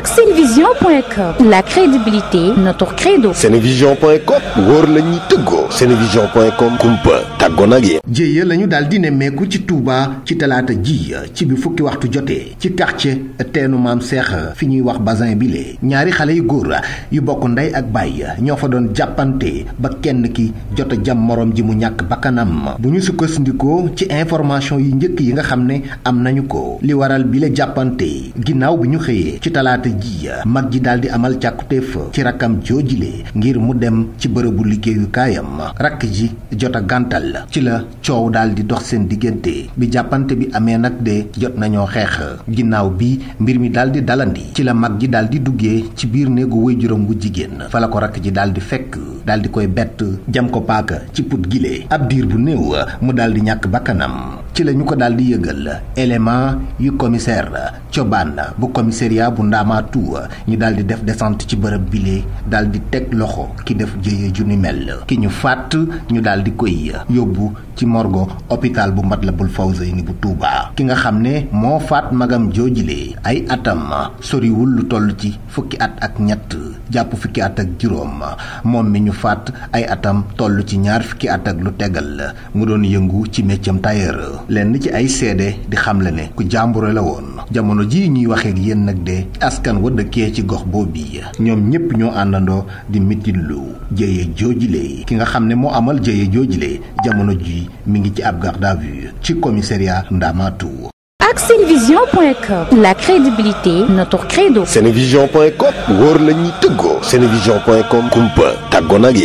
ak senevision.com, la crédibilité notre credo. senevision.com wóor la ñuy tëggoo. senevision.com kumpa tàggoo nag yéen. jéeya lañu daal di nemmeeku ci Touba ci talaata ji ci bi fukki waxtu jotee ci quartier teenu maam Seex fi ñuy wax basin bile ñaari xale yu góor yu bokk ndey ak baay ñoo fa doon jàppante ba kenn ki jot a jam morom ji mu ñàkk bakkanam. bu ñu sukkandikoo ci information yi njëkk yi nga xam ne am nañu ko li waral bile jàppante ginnaaw bi ñu xëyee ci talaata ji mag ji daal di amal càkkutéef ci rakkam joojile ngir mu dem ci bërëbu liggéeyukaayam rakk ji jot a gàntal ci la coow daal di dox seen diggante bi jàppante bi amee nag de jot nañoo xeex ginnaaw bi mbir mi daal di dalandi ci la mag ji daal di duggee ci biir néegu waajuram bu jigéen fa la ko rakk ji daal di fekk daal di koy bett jam ko paaka ci put gile ab diir bu néew mu daal di ñàkk bakkanam ci la ñu ko daal di yëgal élément yu commissaire Cobaan bu commissariat bu Ndaamaatu ñu daal di def descente ci bërëb bile daal di teg loxo ki def jëye ju ni mel ki ñu fàtt ñu daal di koy yóbbu ci morgo hôpital bu Matlaboul Fawzayni bu Touba ki nga xam ne moo faat magam joojile ay atam soriwul lu toll ci fukki at ak ñett jàpp fukki at ak juróom moom mi ñu faat ay atam toll ci ñaar fukki at ak lu tegal mu doon yëngu ci méccam tailleur lenn ci ay seede di xamle ne ku jàmbure la woon jamono ji ñuy waxee ak yéen nag de askan wa dëkkee ci gox boobu ñoom ñépp ñoo àndandoo di mitillu jëye joojile ki nga xam ne moo amal jëye joojile jamono ji mi ngi ci ab garde à vue ci commissariat Ndamatou. ak senevision.com, la crédibilité notre credo. senevision.com wóor la ñuy tëggoo. senevision.com kumpa tàggoo nag yéen.